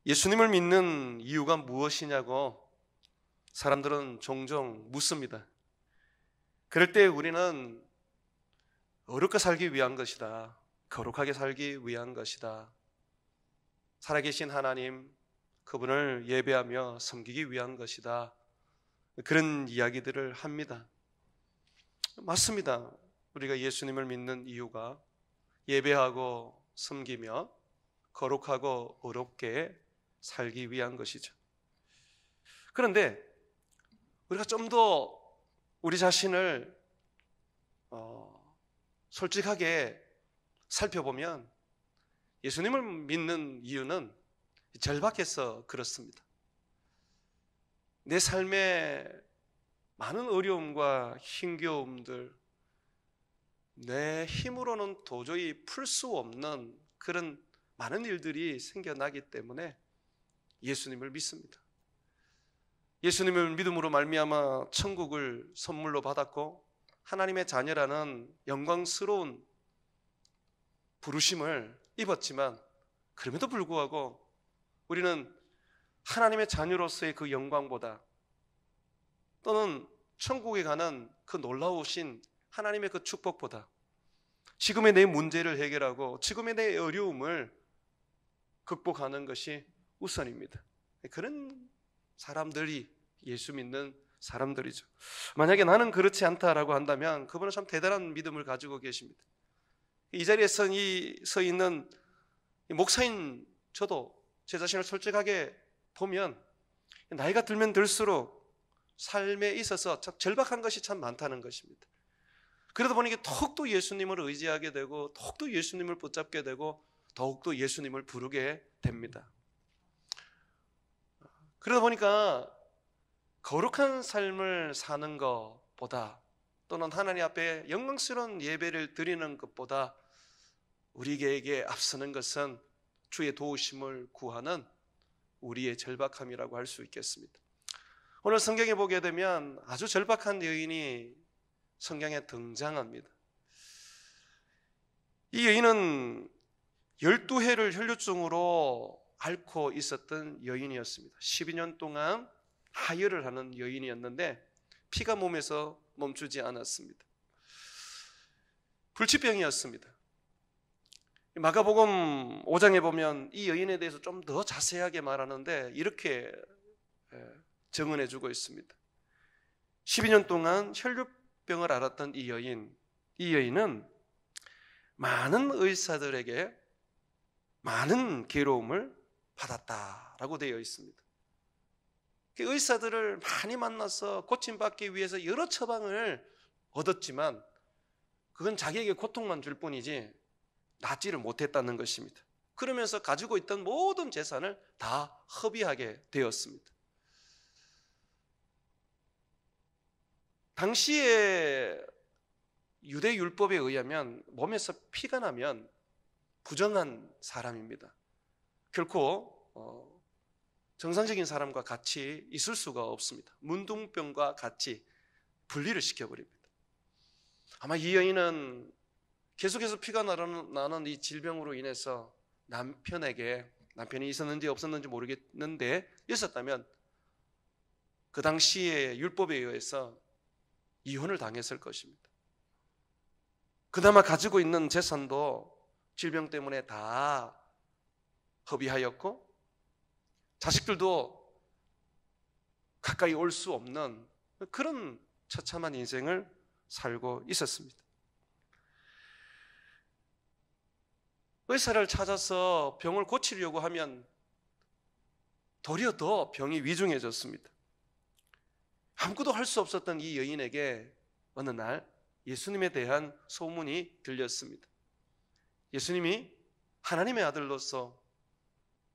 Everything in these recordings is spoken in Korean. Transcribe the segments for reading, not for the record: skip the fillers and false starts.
예수님을 믿는 이유가 무엇이냐고 사람들은 종종 묻습니다. 그럴 때 우리는 어렵게 살기 위한 것이다, 거룩하게 살기 위한 것이다, 살아계신 하나님 그분을 예배하며 섬기기 위한 것이다, 그런 이야기들을 합니다. 맞습니다. 우리가 예수님을 믿는 이유가 예배하고 섬기며 거룩하고 어렵게 살기 위한 것이죠. 그런데 우리가 좀 더 우리 자신을 솔직하게 살펴보면 예수님을 믿는 이유는 절박해서 그렇습니다. 내 삶에 많은 어려움과 힘겨움들, 내 힘으로는 도저히 풀 수 없는 그런 많은 일들이 생겨나기 때문에 예수님을 믿습니다. 예수님을 믿음으로 말미암아 천국을 선물로 받았고 하나님의 자녀라는 영광스러운 부르심을 입었지만, 그럼에도 불구하고 우리는 하나님의 자녀로서의 그 영광보다, 또는 천국에 가는 그 놀라우신 하나님의 그 축복보다 지금의 내 문제를 해결하고 지금의 내 어려움을 극복하는 것이 우선입니다. 그런 사람들이 예수 믿는 사람들이죠. 만약에 나는 그렇지 않다라고 한다면 그분은 참 대단한 믿음을 가지고 계십니다. 이 자리에 서 있는 목사인 저도 제 자신을 솔직하게 보면 나이가 들면 들수록 삶에 있어서 참 절박한 것이 참 많다는 것입니다. 그러다 보니 더욱더 예수님을 의지하게 되고 더욱더 예수님을 붙잡게 되고 더욱더 예수님을 부르게 됩니다. 그러다 보니까 거룩한 삶을 사는 것보다, 또는 하나님 앞에 영광스러운 예배를 드리는 것보다 우리에게 앞서는 것은 주의 도우심을 구하는 우리의 절박함이라고 할 수 있겠습니다. 오늘 성경에 보게 되면 아주 절박한 여인이 성경에 등장합니다. 이 여인은 12해를 혈류증으로 앓고 있었던 여인이었습니다. 12년 동안 하혈을 하는 여인이었는데 피가 몸에서 멈추지 않았습니다. 불치병이었습니다. 마가복음 5장에 보면 이 여인에 대해서 좀 더 자세하게 말하는데 이렇게 증언해 주고 있습니다. 12년 동안 혈류병을 앓았던 이 여인은 많은 의사들에게 많은 괴로움을 받았다라고 되어 있습니다. 의사들을 많이 만나서 고침받기 위해서 여러 처방을 얻었지만 그건 자기에게 고통만 줄 뿐이지 낫지를 못했다는 것입니다. 그러면서 가지고 있던 모든 재산을 다 허비하게 되었습니다. 당시에 유대 율법에 의하면 몸에서 피가 나면 부정한 사람입니다. 결코 정상적인 사람과 같이 있을 수가 없습니다. 문둥병과 같이 분리를 시켜버립니다. 아마 이 여인은 계속해서 피가 나는 이 질병으로 인해서 남편이 있었는지 없었는지 모르겠는데 있었다면 그 당시의 율법에 의해서 이혼을 당했을 것입니다. 그나마 가지고 있는 재산도 질병 때문에 다 허비하였고 자식들도 가까이 올 수 없는 그런 처참한 인생을 살고 있었습니다. 의사를 찾아서 병을 고치려고 하면 도리어 더 병이 위중해졌습니다. 아무것도 할 수 없었던 이 여인에게 어느 날 예수님에 대한 소문이 들렸습니다. 예수님이 하나님의 아들로서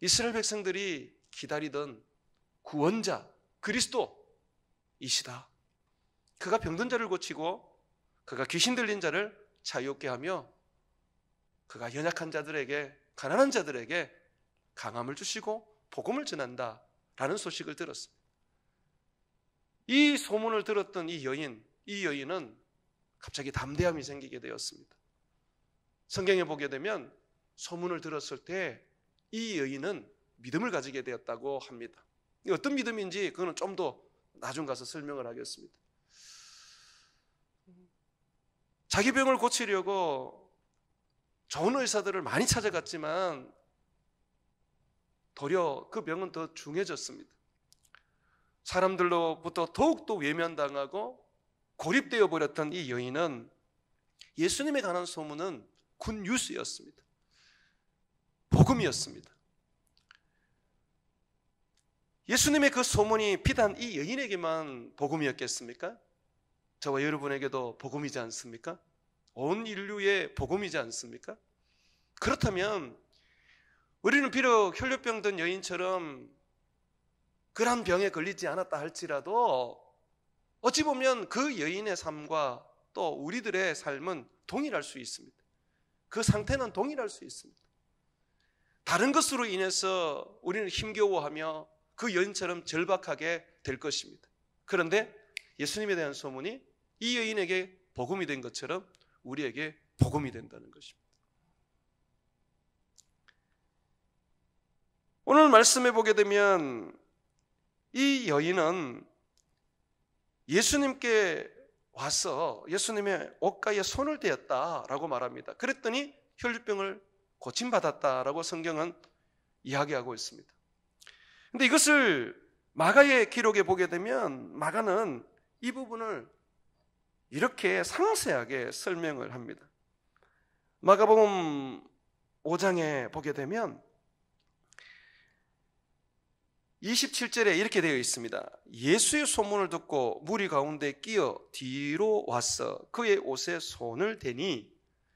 이스라엘 백성들이 기다리던 구원자 그리스도이시다. 그가 병든 자를 고치고 그가 귀신 들린 자를 자유롭게 하며 그가 연약한 자들에게, 가난한 자들에게 강함을 주시고 복음을 전한다라는 소식을 들었습니다. 이 소문을 들었던 이 여인은 갑자기 담대함이 생기게 되었습니다. 성경에 보게 되면 소문을 들었을 때 이 여인은 믿음을 가지게 되었다고 합니다. 어떤 믿음인지 그거는 좀 더 나중 가서 설명을 하겠습니다. 자기 병을 고치려고 좋은 의사들을 많이 찾아갔지만 도리어 그 병은 더 중해졌습니다. 사람들로부터 더욱더 외면당하고 고립되어 버렸던 이 여인은 예수님에 관한 소문은 굿뉴스였습니다. 복음이었습니다. 예수님의 그 소문이 비단 이 여인에게만 복음이었겠습니까? 저와 여러분에게도 복음이지 않습니까? 온 인류의 복음이지 않습니까? 그렇다면 우리는 비록 혈류병 든 여인처럼 그런 병에 걸리지 않았다 할지라도 어찌 보면 그 여인의 삶과 또 우리들의 삶은 동일할 수 있습니다. 그 상태는 동일할 수 있습니다. 다른 것으로 인해서 우리는 힘겨워하며 그 여인처럼 절박하게 될 것입니다. 그런데 예수님에 대한 소문이 이 여인에게 복음이 된 것처럼 우리에게 복음이 된다는 것입니다. 오늘 말씀해 보게 되면 이 여인은 예수님께 와서 예수님의 옷가에 손을 대었다라고 말합니다. 그랬더니 혈류병을 고침받았다라고 성경은 이야기하고 있습니다. 그런데 이것을 마가의 기록에 보게 되면 마가는 이 부분을 이렇게 상세하게 설명을 합니다. 마가복음 5장에 보게 되면 27절에 이렇게 되어 있습니다. 예수의 소문을 듣고 무리 가운데 끼어 뒤로 와서 그의 옷에 손을 대니,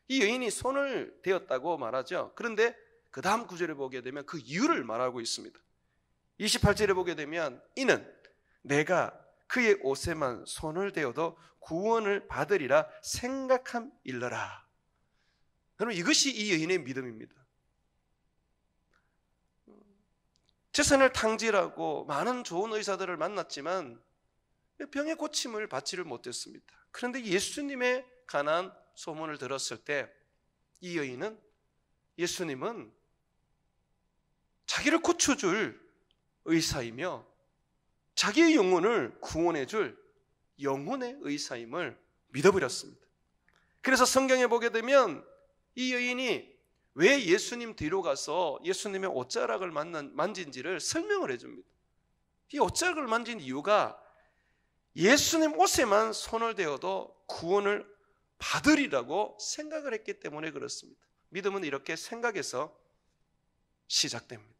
이 여인이 손을 대었다고 말하죠. 그런데 그 다음 구절에 보게 되면 그 이유를 말하고 있습니다. 28절에 보게 되면 이는 내가 그의 옷에만 손을 대어도 구원을 받으리라 생각함일러라. 여러분, 이것이 이 여인의 믿음입니다. 재산을 탕진하고 많은 좋은 의사들을 만났지만 병의 고침을 받지를 못했습니다. 그런데 예수님에 관한 소문을 들었을 때 이 여인은, 예수님은 자기를 고쳐줄 의사이며 자기의 영혼을 구원해줄 영혼의 의사임을 믿어버렸습니다. 그래서 성경에 보게 되면 이 여인이 왜 예수님 뒤로 가서 예수님의 옷자락을 만진지를 설명을 해줍니다. 이 옷자락을 만진 이유가 예수님 옷에만 손을 대어도 구원을 받으리라고 생각을 했기 때문에 그렇습니다. 믿음은 이렇게 생각해서 시작됩니다.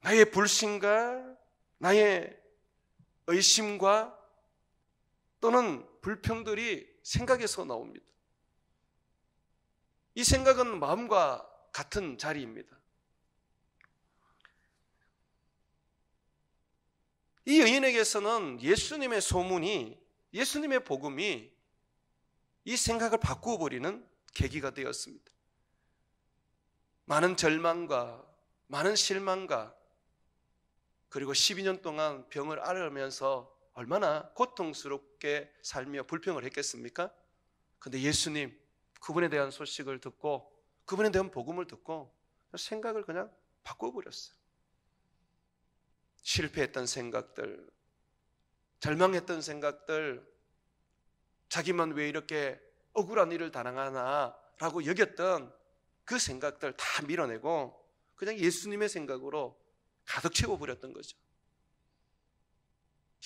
나의 불신과 나의 의심과 또는 불평들이 생각에서 나옵니다. 이 생각은 마음과 같은 자리입니다. 이 여인에게서는 예수님의 소문이, 예수님의 복음이 이 생각을 바꾸어 버리는 계기가 되었습니다. 많은 절망과 많은 실망과 그리고 12년 동안 병을 앓으면서 얼마나 고통스럽게 살며 불평을 했겠습니까? 그런데 예수님, 그분에 대한 소식을 듣고 그분에 대한 복음을 듣고 생각을 그냥 바꿔버렸어요. 실패했던 생각들, 절망했던 생각들, 자기만 왜 이렇게 억울한 일을 당하나 라고 여겼던 그 생각들 다 밀어내고 그냥 예수님의 생각으로 가득 채워버렸던 거죠.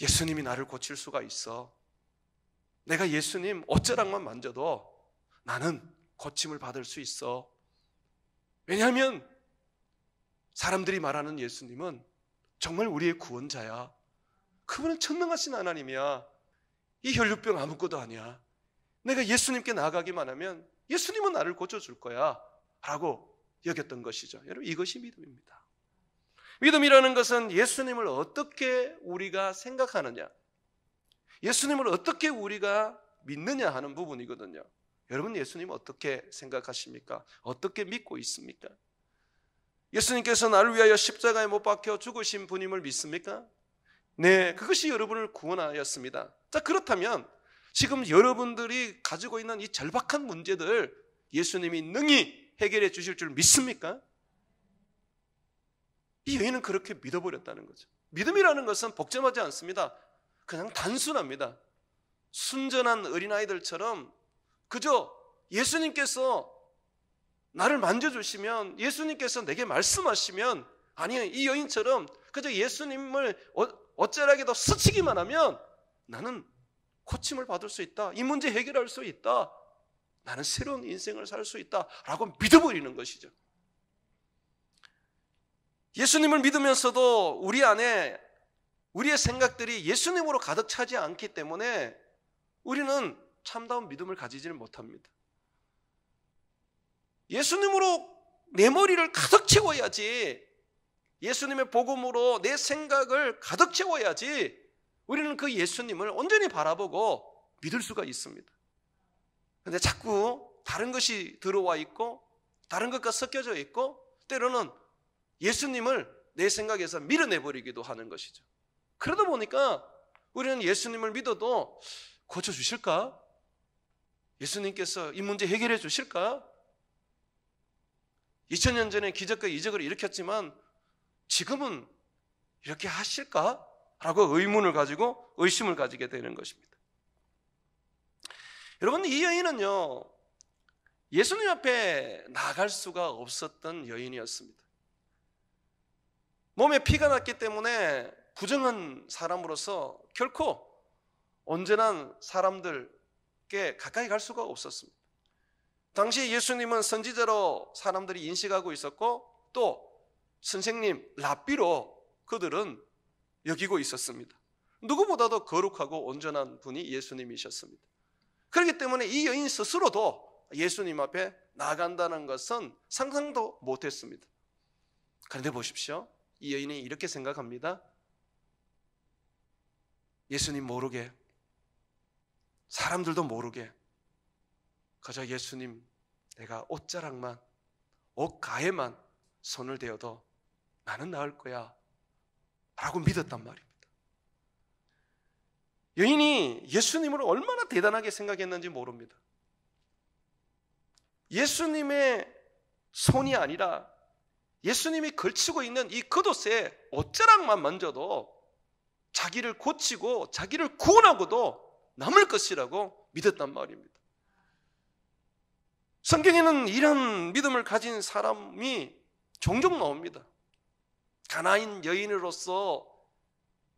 예수님이 나를 고칠 수가 있어. 내가 예수님 옷자락만 만져도 나는 고침을 받을 수 있어. 왜냐하면 사람들이 말하는 예수님은 정말 우리의 구원자야. 그분은 천능하신 하나님이야. 이 혈류병 아무것도 아니야. 내가 예수님께 나아가기만 하면 예수님은 나를 고쳐줄 거야 라고 여겼던 것이죠. 여러분, 이것이 믿음입니다. 믿음이라는 것은 예수님을 어떻게 우리가 생각하느냐, 예수님을 어떻게 우리가 믿느냐 하는 부분이거든요. 여러분, 예수님 어떻게 생각하십니까? 어떻게 믿고 있습니까? 예수님께서 나를 위하여 십자가에 못 박혀 죽으신 분임을 믿습니까? 네, 그것이 여러분을 구원하였습니다. 자, 그렇다면 지금 여러분들이 가지고 있는 이 절박한 문제들 예수님이 능히 해결해 주실 줄 믿습니까? 이 여인은 그렇게 믿어버렸다는 거죠. 믿음이라는 것은 복잡하지 않습니다. 그냥 단순합니다. 순전한 어린아이들처럼 그저 예수님께서 나를 만져주시면, 예수님께서 내게 말씀하시면, 아니 이 여인처럼 그저 예수님을 어쩌라게도 스치기만 하면 나는 고침을 받을 수 있다, 이 문제 해결할 수 있다, 나는 새로운 인생을 살 수 있다 라고 믿어버리는 것이죠. 예수님을 믿으면서도 우리 안에 우리의 생각들이 예수님으로 가득 차지 않기 때문에 우리는 참다운 믿음을 가지지를 못합니다. 예수님으로 내 머리를 가득 채워야지, 예수님의 복음으로 내 생각을 가득 채워야지 우리는 그 예수님을 온전히 바라보고 믿을 수가 있습니다. 그런데 자꾸 다른 것이 들어와 있고 다른 것과 섞여져 있고 때로는 예수님을 내 생각에서 밀어내버리기도 하는 것이죠. 그러다 보니까 우리는 예수님을 믿어도 고쳐주실까? 예수님께서 이 문제 해결해 주실까? 2000년 전에 기적과 이적을 일으켰지만 지금은 이렇게 하실까? 라고 의문을 가지고 의심을 가지게 되는 것입니다. 여러분, 이 여인은요, 예수님 앞에 나갈 수가 없었던 여인이었습니다. 몸에 피가 났기 때문에 부정한 사람으로서 결코 온전한 사람들께 가까이 갈 수가 없었습니다. 당시 예수님은 선지자로 사람들이 인식하고 있었고 또 선생님, 랍비로 그들은 여기고 있었습니다. 누구보다도 거룩하고 온전한 분이 예수님이셨습니다. 그렇기 때문에 이 여인 스스로도 예수님 앞에 나간다는 것은 상상도 못했습니다. 그런데 보십시오, 이 여인이 이렇게 생각합니다. 예수님 모르게, 사람들도 모르게 그저 예수님 내가 옷자락만, 옷가에만 손을 대어도 나는 나을 거야 라고 믿었단 말입니다. 여인이 예수님을 얼마나 대단하게 생각했는지 모릅니다. 예수님의 손이 아니라 예수님이 걸치고 있는 이 겉옷에 옷자락만 만져도 자기를 고치고 자기를 구원하고도 남을 것이라고 믿었단 말입니다. 성경에는 이런 믿음을 가진 사람이 종종 나옵니다. 가나안 여인으로서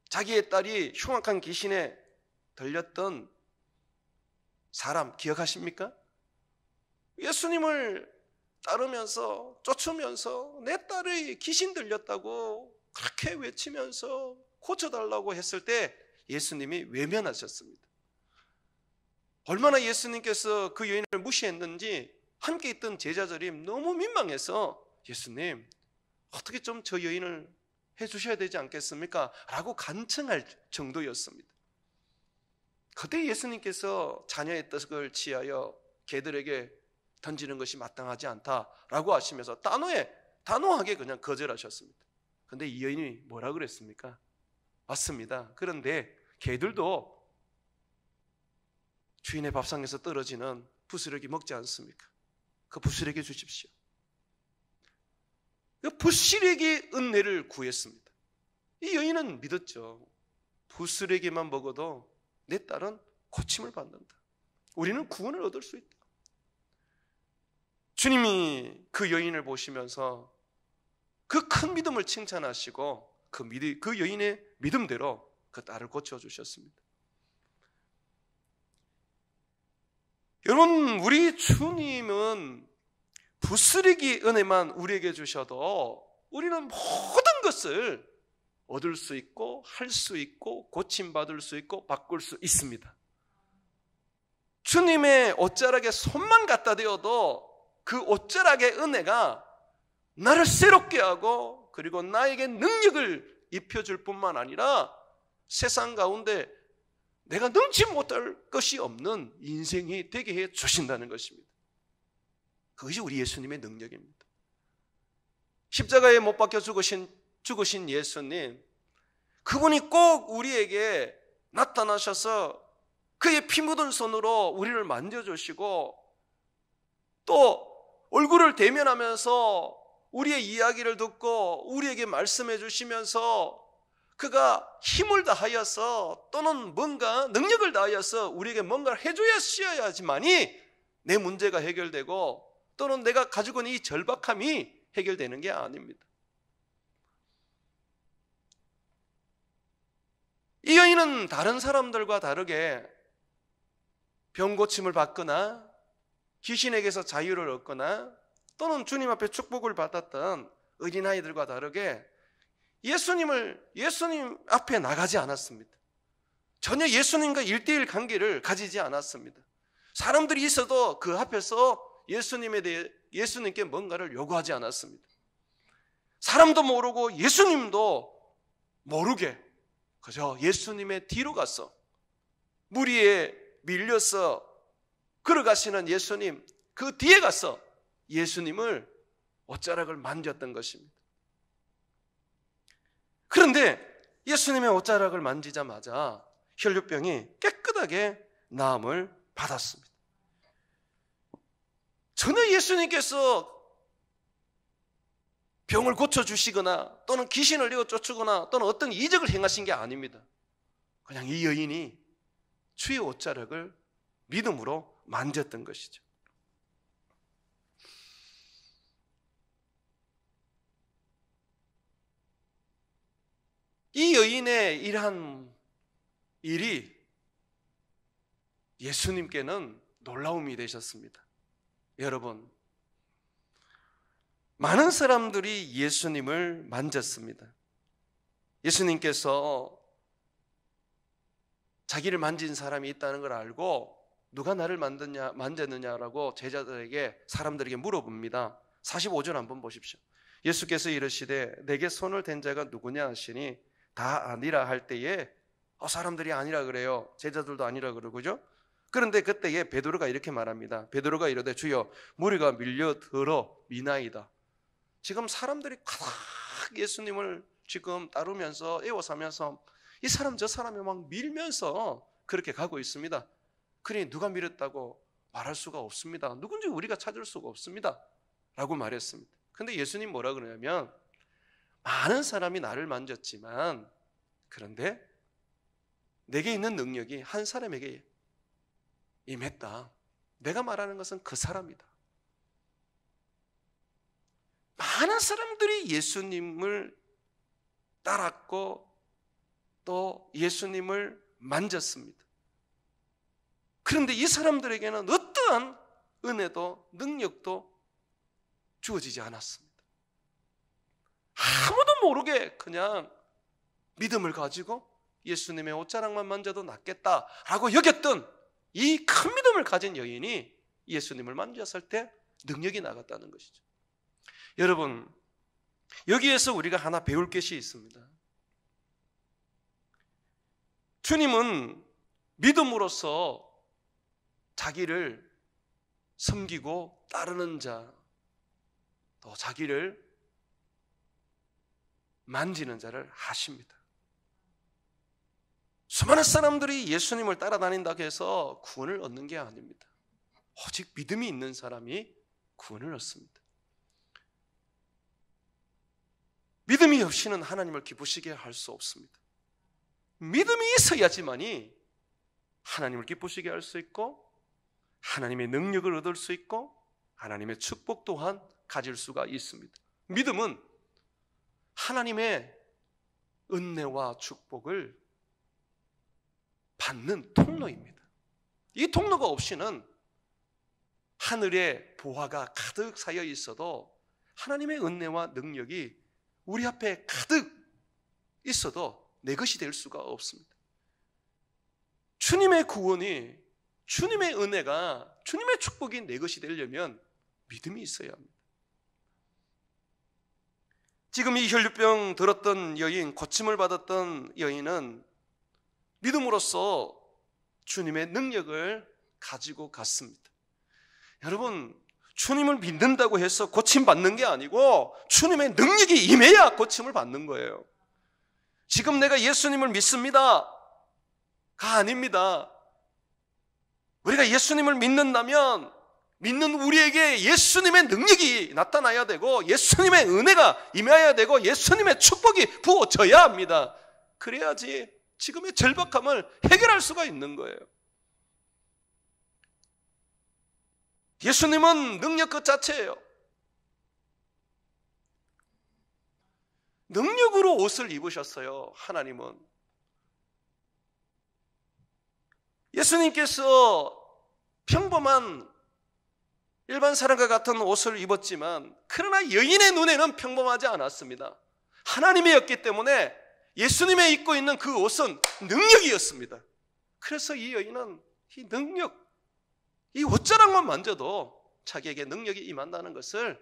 자기의 딸이 흉악한 귀신에 들렸던 사람 기억하십니까? 예수님을 따르면서 쫓으면서 내 딸의 귀신 들렸다고 그렇게 외치면서 고쳐달라고 했을 때 예수님이 외면하셨습니다. 얼마나 예수님께서 그 여인을 무시했는지 함께 있던 제자들이 너무 민망해서 예수님 어떻게 좀 저 여인을 해주셔야 되지 않겠습니까? 라고 간청할 정도였습니다. 그때 예수님께서 자녀의 떡을 취하여 개들에게 던지는 것이 마땅하지 않다라고 하시면서 단호하게 그냥 거절하셨습니다. 그런데 이 여인이 뭐라 그랬습니까? 맞습니다. 그런데 개들도 주인의 밥상에서 떨어지는 부스러기 먹지 않습니까? 그 부스러기 주십시오. 그 부스러기 은혜를 구했습니다. 이 여인은 믿었죠. 부스러기만 먹어도 내 딸은 고침을 받는다. 우리는 구원을 얻을 수 있다. 주님이 그 여인을 보시면서 그 큰 믿음을 칭찬하시고 그 여인의 믿음대로 그 딸을 고쳐주셨습니다. 여러분, 우리 주님은 부스러기 은혜만 우리에게 주셔도 우리는 모든 것을 얻을 수 있고 할 수 있고 고침받을 수 있고 바꿀 수 있습니다. 주님의 옷자락에 손만 갖다 대어도 그 옷자락의 은혜가 나를 새롭게 하고 그리고 나에게 능력을 입혀줄 뿐만 아니라 세상 가운데 내가 능치 못할 것이 없는 인생이 되게 해 주신다는 것입니다. 그것이 우리 예수님의 능력입니다. 십자가에 못 박혀 죽으신 예수님, 그분이 꼭 우리에게 나타나셔서 그의 피 묻은 손으로 우리를 만져주시고 또 얼굴을 대면하면서 우리의 이야기를 듣고 우리에게 말씀해 주시면서 그가 힘을 다하여서 또는 뭔가 능력을 다하여서 우리에게 뭔가를 해줘야지만이 내 문제가 해결되고 또는 내가 가지고 있는 이 절박함이 해결되는 게 아닙니다. 이 여인은 다른 사람들과 다르게 병 고침을 받거나 귀신에게서 자유를 얻거나 또는 주님 앞에 축복을 받았던 어린아이들과 다르게 예수님 앞에 나가지 않았습니다. 전혀 예수님과 1:1 관계를 가지지 않았습니다. 사람들이 있어도 그 앞에서 예수님께 뭔가를 요구하지 않았습니다. 사람도 모르고 예수님도 모르게 그저 예수님의 뒤로 가서 무리에 밀려서 걸어가시는 예수님 그 뒤에 가서 예수님을 옷자락을 만졌던 것입니다. 그런데 예수님의 옷자락을 만지자마자 혈류병이 깨끗하게 나음을 받았습니다. 전혀 예수님께서 병을 고쳐주시거나 또는 귀신을 내어 쫓으거나 또는 어떤 이적을 행하신 게 아닙니다. 그냥 이 여인이 주의 옷자락을 믿음으로 만졌던 것이죠. 이 여인의 이러한 일이 예수님께는 놀라움이 되셨습니다. 여러분, 많은 사람들이 예수님을 만졌습니다. 예수님께서 자기를 만진 사람이 있다는 걸 알고 누가 나를 만졌느냐라고 제자들에게 사람들에게 물어봅니다. 45절 한번 보십시오. 예수께서 이르시되 내게 손을 댄 자가 누구냐 하시니 다 아니라 할 때에 사람들이 아니라 그래요. 제자들도 아니라 그러고죠. 그런데 그때에 베드로가 이렇게 말합니다. 베드로가 이르되 주여 무리가 밀려들어 미나이다. 지금 사람들이 가득 예수님을 지금 따르면서 애워사면서 이 사람 저 사람이 막 밀면서 그렇게 가고 있습니다. 그러니 누가 밀었다고 말할 수가 없습니다. 누군지 우리가 찾을 수가 없습니다 라고 말했습니다. 그런데 예수님 뭐라 그러냐면 많은 사람이 나를 만졌지만 그런데 내게 있는 능력이 한 사람에게 임했다. 내가 말하는 것은 그 사람이다. 많은 사람들이 예수님을 따랐고 또 예수님을 만졌습니다. 그런데 이 사람들에게는 어떠한 은혜도 능력도 주어지지 않았습니다. 아무도 모르게 그냥 믿음을 가지고 예수님의 옷자락만 만져도 낫겠다라고 여겼던 이 큰 믿음을 가진 여인이 예수님을 만졌을 때 능력이 나갔다는 것이죠. 여러분, 여기에서 우리가 하나 배울 것이 있습니다. 주님은 믿음으로써 자기를 섬기고 따르는 자, 또 자기를 만지는 자를 하십니다. 수많은 사람들이 예수님을 따라다닌다고 해서 구원을 얻는 게 아닙니다. 오직 믿음이 있는 사람이 구원을 얻습니다. 믿음이 없이는 하나님을 기쁘시게 할 수 없습니다. 믿음이 있어야지만이 하나님을 기쁘시게 할 수 있고 하나님의 능력을 얻을 수 있고 하나님의 축복 또한 가질 수가 있습니다. 믿음은 하나님의 은혜와 축복을 받는 통로입니다. 이 통로가 없이는 하늘에 보화가 가득 쌓여 있어도 하나님의 은혜와 능력이 우리 앞에 가득 있어도 내 것이 될 수가 없습니다. 주님의 구원이, 주님의 은혜가, 주님의 축복이 내 것이 되려면 믿음이 있어야 합니다. 지금 이 혈류병 들었던 여인, 고침을 받았던 여인은 믿음으로써 주님의 능력을 가지고 갔습니다. 여러분, 주님을 믿는다고 해서 고침받는 게 아니고 주님의 능력이 임해야 고침을 받는 거예요. 지금 내가 예수님을 믿습니다가 아닙니다. 우리가 예수님을 믿는다면 믿는 우리에게 예수님의 능력이 나타나야 되고 예수님의 은혜가 임해야 되고 예수님의 축복이 부어져야 합니다. 그래야지 지금의 절박함을 해결할 수가 있는 거예요. 예수님은 능력 그 자체예요. 능력으로 옷을 입으셨어요. 하나님은. 예수님께서 평범한 일반 사람과 같은 옷을 입었지만 그러나 여인의 눈에는 평범하지 않았습니다. 하나님이었기 때문에 예수님의 입고 있는 그 옷은 능력이었습니다. 그래서 이 여인은 이 능력, 이 옷자락만 만져도 자기에게 능력이 임한다는 것을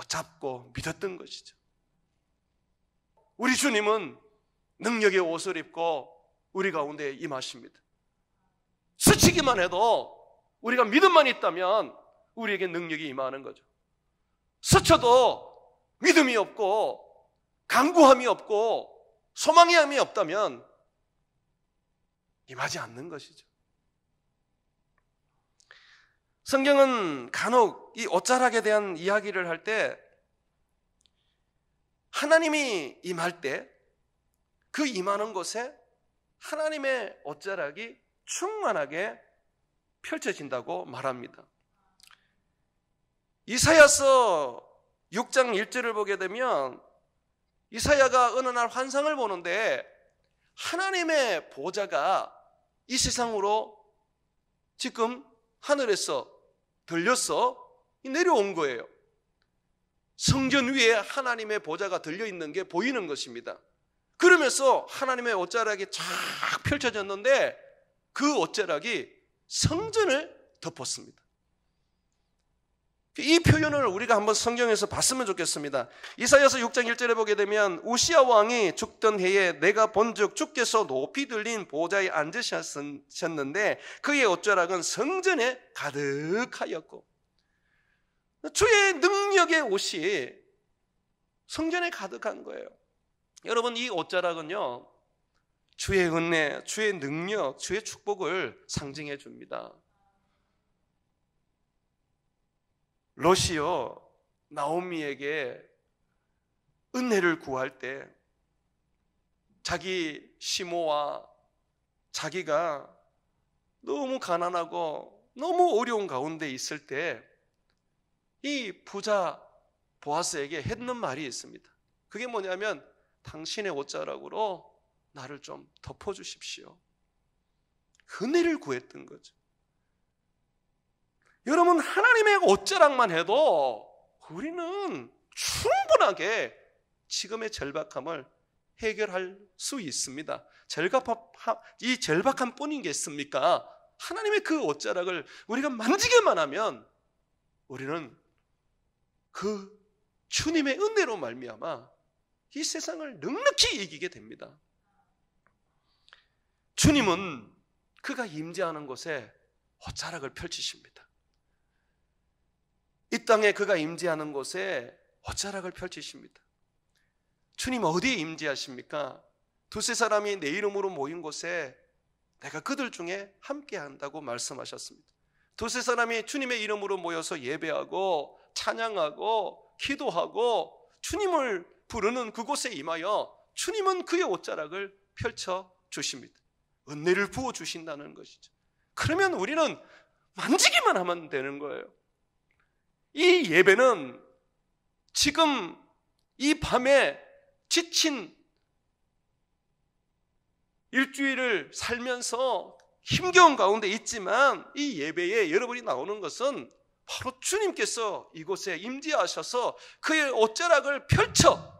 잡고 믿었던 것이죠. 우리 주님은 능력의 옷을 입고 우리 가운데 임하십니다. 스치기만 해도 우리가 믿음만 있다면 우리에게 능력이 임하는 거죠. 스쳐도 믿음이 없고 간구함이 없고 소망함이 없다면 임하지 않는 것이죠. 성경은 간혹 이 옷자락에 대한 이야기를 할 때 하나님이 임할 때 그 임하는 곳에 하나님의 옷자락이 충만하게 펼쳐진다고 말합니다. 이사야서 6장 1절을 보게 되면 이사야가 어느 날 환상을 보는데 하나님의 보좌가 이 세상으로 지금 하늘에서 들려서 내려온 거예요. 성전 위에 하나님의 보좌가 들려있는 게 보이는 것입니다. 그러면서 하나님의 옷자락이 쫙 펼쳐졌는데 그 옷자락이 성전을 덮었습니다. 이 표현을 우리가 한번 성경에서 봤으면 좋겠습니다. 이사야서 6장 1절에 보게 되면 우시야 왕이 죽던 해에 내가 본즉 주께서 높이 들린 보좌에 앉으셨는데 그의 옷자락은 성전에 가득하였고, 주의 능력의 옷이 성전에 가득한 거예요. 여러분, 이 옷자락은요 주의 은혜, 주의 능력, 주의 축복을 상징해 줍니다. 롯이요 나오미에게 은혜를 구할 때 자기 시모와 자기가 너무 가난하고 너무 어려운 가운데 있을 때 이 부자 보아스에게 했는 말이 있습니다. 그게 뭐냐면 당신의 옷자락으로 나를 좀 덮어주십시오. 은혜를 구했던 거죠. 여러분, 하나님의 옷자락만 해도 우리는 충분하게 지금의 절박함을 해결할 수 있습니다. 이 절박함 뿐이겠습니까? 하나님의 그 옷자락을 우리가 만지기만 하면 우리는 그 주님의 은혜로 말미암아 이 세상을 넉넉히 이기게 됩니다. 주님은 그가 임재하는 곳에 옷자락을 펼치십니다. 이 땅에 그가 임재하는 곳에 옷자락을 펼치십니다. 주님 어디에 임재하십니까? 두세 사람이 내 이름으로 모인 곳에 내가 그들 중에 함께 한다고 말씀하셨습니다. 두세 사람이 주님의 이름으로 모여서 예배하고 찬양하고 기도하고 주님을 부르는 그곳에 임하여 주님은 그의 옷자락을 펼쳐 주십니다. 은혜를 부어 주신다는 것이죠. 그러면 우리는 만지기만 하면 되는 거예요. 이 예배는 지금 이 밤에 지친 일주일을 살면서 힘겨운 가운데 있지만 이 예배에 여러분이 나오는 것은 바로 주님께서 이곳에 임재하셔서 그의 옷자락을 펼쳐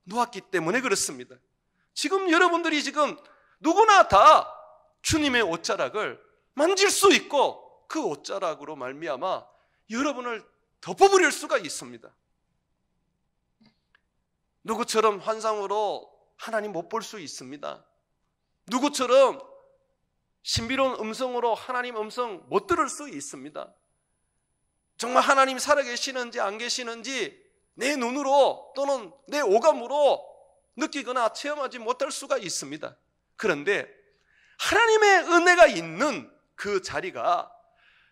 놓았기 때문에 그렇습니다. 지금 여러분들이 지금 누구나 다 주님의 옷자락을 만질 수 있고 그 옷자락으로 말미암아 여러분을 덮어버릴 수가 있습니다. 누구처럼 환상으로 하나님 못 볼 수 있습니다. 누구처럼 신비로운 음성으로 하나님 음성 못 들을 수 있습니다. 정말 하나님 살아계시는지 안 계시는지 내 눈으로 또는 내 오감으로 느끼거나 체험하지 못할 수가 있습니다. 그런데 하나님의 은혜가 있는 그 자리가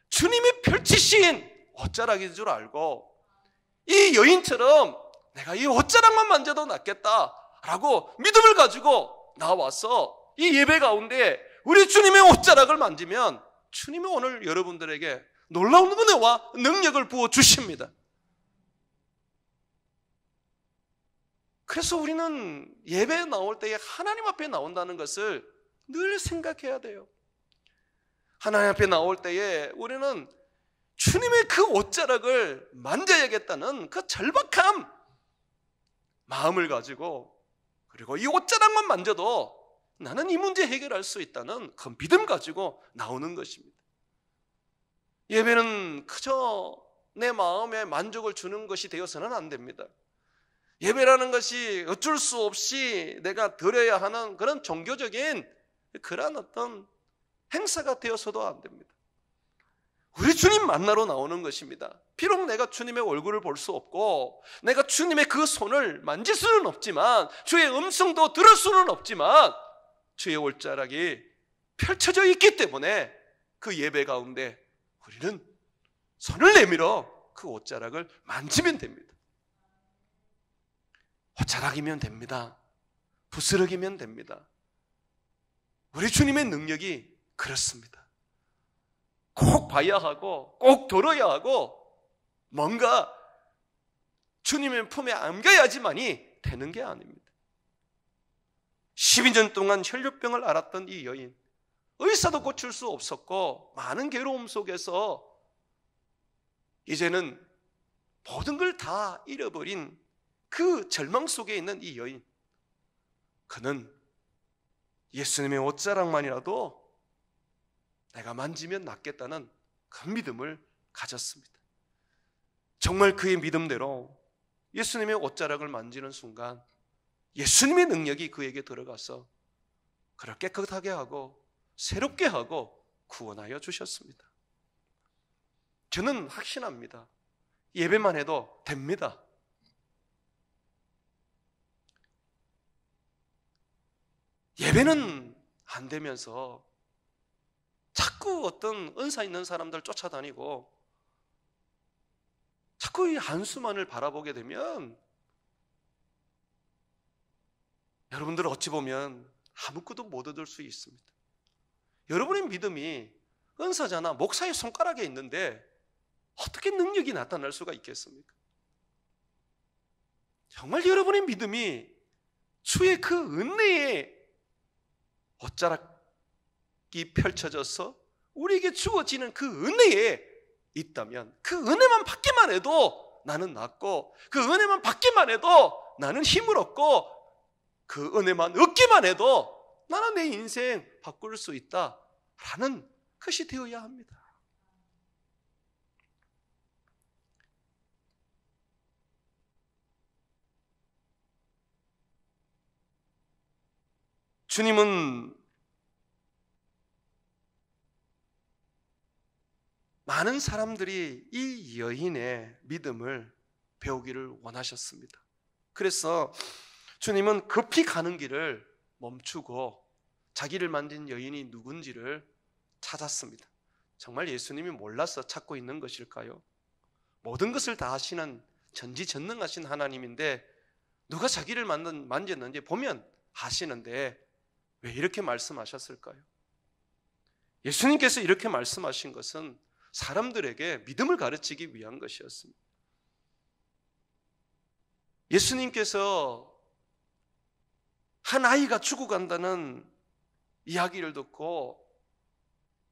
주님이 펼치신 옷자락인 줄 알고 이 여인처럼 내가 이 옷자락만 만져도 낫겠다라고 믿음을 가지고 나와서 이 예배 가운데 우리 주님의 옷자락을 만지면 주님이 오늘 여러분들에게 놀라운 은혜와 능력을 부어주십니다. 그래서 우리는 예배에 나올 때에 하나님 앞에 나온다는 것을 늘 생각해야 돼요. 하나님 앞에 나올 때에 우리는 주님의 그 옷자락을 만져야겠다는 그 절박한 마음을 가지고, 그리고 이 옷자락만 만져도 나는 이 문제 해결할 수 있다는 그 믿음 가지고 나오는 것입니다. 예배는 그저 내 마음에 만족을 주는 것이 되어서는 안 됩니다. 예배라는 것이 어쩔 수 없이 내가 드려야 하는 그런 종교적인 그런 어떤 행사가 되어서도 안 됩니다. 우리 주님 만나러 나오는 것입니다. 비록 내가 주님의 얼굴을 볼 수 없고 내가 주님의 그 손을 만질 수는 없지만, 주의 음성도 들을 수는 없지만 주의 옷자락이 펼쳐져 있기 때문에 그 예배 가운데 우리는 손을 내밀어 그 옷자락을 만지면 됩니다. 옷자락이면 됩니다. 부스럭이면 됩니다. 우리 주님의 능력이 그렇습니다. 꼭 봐야 하고 꼭 들어야 하고 뭔가 주님의 품에 안겨야지만이 되는 게 아닙니다. 12년 동안 혈류병을 앓았던 이 여인, 의사도 고칠 수 없었고 많은 괴로움 속에서 이제는 모든 걸 다 잃어버린 그 절망 속에 있는 이 여인, 그는 예수님의 옷자락만이라도 내가 만지면 낫겠다는 그 믿음을 가졌습니다. 정말 그의 믿음대로 예수님의 옷자락을 만지는 순간 예수님의 능력이 그에게 들어가서 그를 깨끗하게 하고 새롭게 하고 구원하여 주셨습니다. 저는 확신합니다. 예배만 해도 됩니다. 예배는 안 되면서 자꾸 어떤 은사 있는 사람들 쫓아다니고 자꾸 이 한수만을 바라보게 되면 여러분들 어찌 보면 아무것도 못 얻을 수 있습니다. 여러분의 믿음이 은사자나 목사의 손가락에 있는데 어떻게 능력이 나타날 수가 있겠습니까? 정말 여러분의 믿음이 주의 그 은혜의 옷자락이 펼쳐져서 우리에게 주어지는 그 은혜에 있다면, 그 은혜만 받기만 해도 나는 낫고, 그 은혜만 받기만 해도 나는 힘을 얻고, 그 은혜만 얻기만 해도 나는 내 인생 바꿀 수 있다라는 것이 되어야 합니다. 주님은 많은 사람들이 이 여인의 믿음을 배우기를 원하셨습니다. 그래서 주님은 급히 가는 길을 멈추고 자기를 만진 여인이 누군지를 찾았습니다. 정말 예수님이 몰라서 찾고 있는 것일까요? 모든 것을 다 하시는 전지전능하신 하나님인데 누가 자기를 만졌는지 보면 아시는데 왜 이렇게 말씀하셨을까요? 예수님께서 이렇게 말씀하신 것은 사람들에게 믿음을 가르치기 위한 것이었습니다. 예수님께서 한 아이가 죽어간다는 이야기를 듣고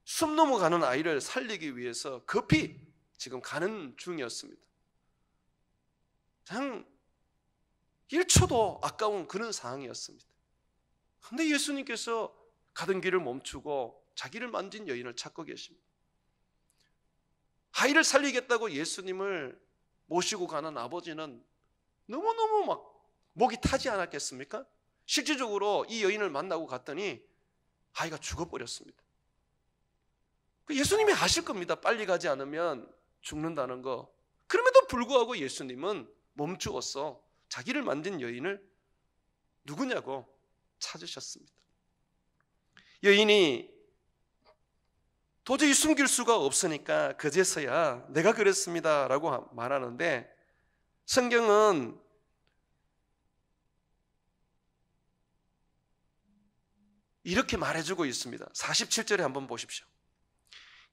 숨 넘어가는 아이를 살리기 위해서 급히 지금 가는 중이었습니다. 그냥 1초도 아까운 그런 상황이었습니다. 그런데 예수님께서 가던 길을 멈추고 자기를 만진 여인을 찾고 계십니다. 아이를 살리겠다고 예수님을 모시고 가는 아버지는 너무너무 막 목이 타지 않았겠습니까? 실질적으로 이 여인을 만나고 갔더니 아이가 죽어버렸습니다. 예수님이 아실 겁니다. 빨리 가지 않으면 죽는다는 거. 그럼에도 불구하고 예수님은 멈추어서 자기를 만진 여인을 누구냐고 찾으셨습니다. 여인이 도저히 숨길 수가 없으니까 그제서야 내가 그랬습니다 라고 말하는데, 성경은 이렇게 말해주고 있습니다. 47절에 한번 보십시오.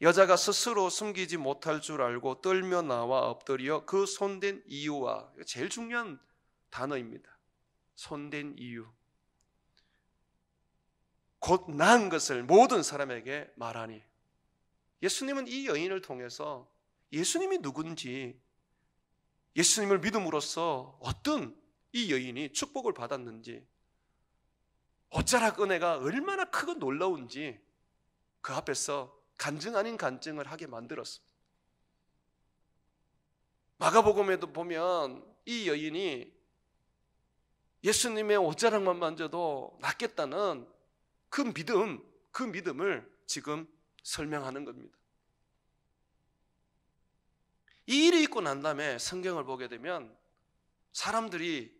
여자가 스스로 숨기지 못할 줄 알고 떨며 나와 엎드려 그 손댄 이유와, 제일 중요한 단어입니다. 손댄 이유. 곧 나은 것을 모든 사람에게 말하니. 예수님은 이 여인을 통해서 예수님이 누군지, 예수님을 믿음으로써 어떤 이 여인이 축복을 받았는지, 어쩌락 은혜가 얼마나 크고 놀라운지 그 앞에서 간증 아닌 간증을 하게 만들었습니다. 마가복음에도 보면 이 여인이 예수님의 옷자락만 만져도 낫겠다는 그 믿음을 지금 설명하는 겁니다. 이 일이 있고 난 다음에 성경을 보게 되면 사람들이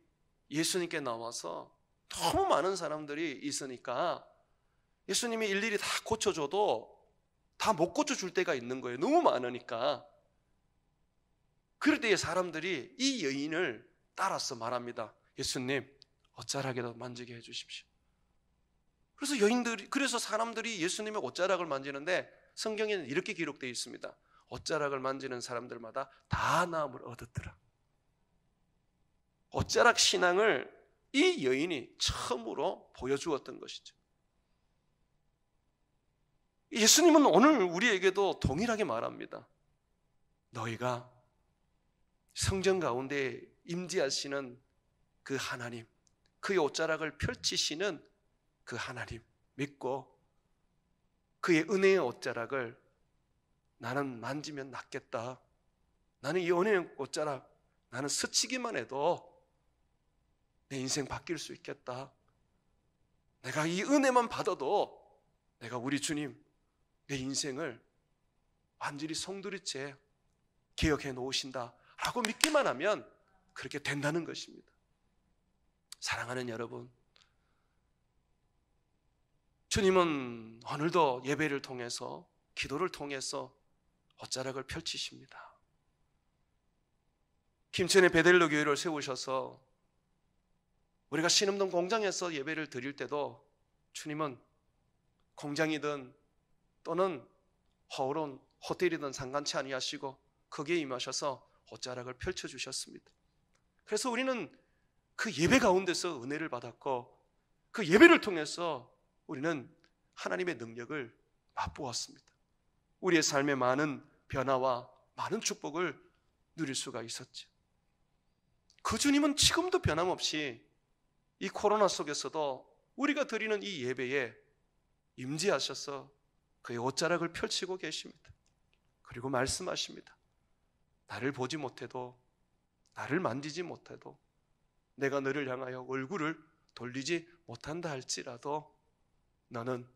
예수님께 나와서, 너무 많은 사람들이 있으니까 예수님이 일일이 다 고쳐줘도 다 못 고쳐줄 때가 있는 거예요. 너무 많으니까. 그럴 때에 사람들이 이 여인을 따라서 말합니다. 예수님, 옷자락이라도 만지게 해주십시오. 그래서 사람들이 예수님의 옷자락을 만지는데, 성경에는 이렇게 기록되어 있습니다. 옷자락을 만지는 사람들마다 다 나음을 얻었더라. 옷자락 신앙을 이 여인이 처음으로 보여주었던 것이죠. 예수님은 오늘 우리에게도 동일하게 말합니다. 너희가 성전 가운데 임재하시는 그 하나님, 그의 옷자락을 펼치시는 그 하나님 믿고 그의 은혜의 옷자락을 나는 만지면 낫겠다. 나는 이 은혜의 옷자락, 나는 스치기만 해도 내 인생 바뀔 수 있겠다. 내가 이 은혜만 받아도 내가 우리 주님, 내 인생을 완전히 송두리째 개혁해 놓으신다 라고 믿기만 하면 그렇게 된다는 것입니다. 사랑하는 여러분, 주님은 오늘도 예배를 통해서, 기도를 통해서 옷자락을 펼치십니다. 김천의 베델로 교회를 세우셔서 우리가 신음동 공장에서 예배를 드릴 때도 주님은 공장이든 또는 허울은 호텔이든 상관치 아니하시고 거기에 임하셔서 옷자락을 펼쳐주셨습니다. 그래서 우리는 그 예배 가운데서 은혜를 받았고, 그 예배를 통해서 우리는 하나님의 능력을 맛보았습니다. 우리의 삶에 많은 변화와 많은 축복을 누릴 수가 있었죠. 그 주님은 지금도 변함없이 이 코로나 속에서도 우리가 드리는 이 예배에 임재하셔서 그의 옷자락을 펼치고 계십니다. 그리고 말씀하십니다. 나를 보지 못해도, 나를 만지지 못해도, 내가 너를 향하여 얼굴을 돌리지 못한다 할지라도 너는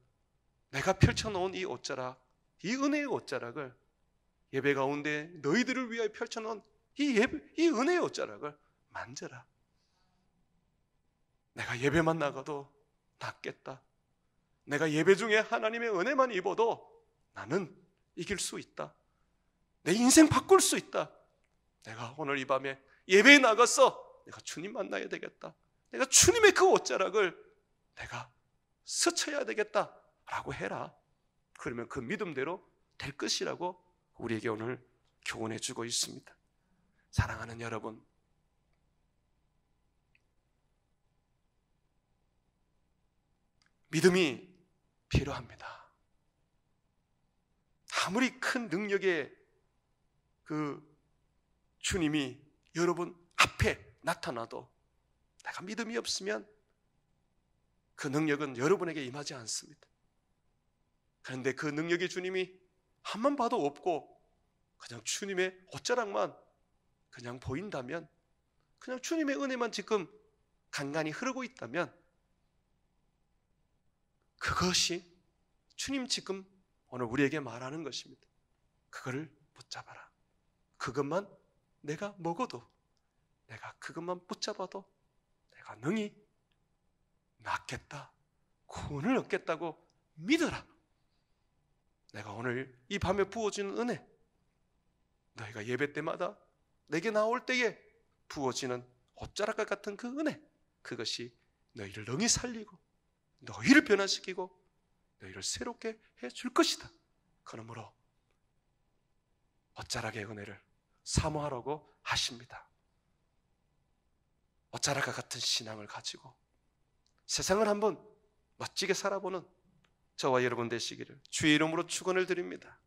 내가 펼쳐놓은 이 옷자락, 이 은혜의 옷자락을, 예배 가운데 너희들을 위하여 펼쳐놓은 이 은혜의 옷자락을 만져라. 내가 예배만 나가도 낫겠다. 내가 예배 중에 하나님의 은혜만 입어도 나는 이길 수 있다. 내 인생 바꿀 수 있다. 내가 오늘 이 밤에 예배에 나가서 내가 주님 만나야 되겠다. 내가 주님의 그 옷자락을 내가 스쳐야 되겠다 라고 해라. 그러면 그 믿음대로 될 것이라고 우리에게 오늘 교훈해 주고 있습니다. 사랑하는 여러분, 믿음이 필요합니다. 아무리 큰 능력의 그 주님이 여러분 앞에 나타나도 내가 믿음이 없으면 그 능력은 여러분에게 임하지 않습니다. 그런데 그 능력의 주님이 한번 봐도 없고 그냥 주님의 옷자락만 그냥 보인다면, 그냥 주님의 은혜만 지금 간간히 흐르고 있다면, 그것이 주님 지금 오늘 우리에게 말하는 것입니다. 그거를 붙잡아라. 그것만 내가 먹어도, 내가 그것만 붙잡아도 내가 능히 낫겠다, 구원을 얻겠다고 믿어라. 내가 오늘 이 밤에 부어지는 은혜, 너희가 예배 때마다 내게 나올 때에 부어지는 옷자락과 같은 그 은혜, 그것이 너희를 능히 살리고 너희를 변화시키고 너희를 새롭게 해줄 것이다. 그러므로 옷자락의 은혜를 사모하라고 하십니다. 옷자락과 같은 신앙을 가지고 세상을 한번 멋지게 살아보는 저와 여러분 되시기를 주의 이름으로 축원을 드립니다.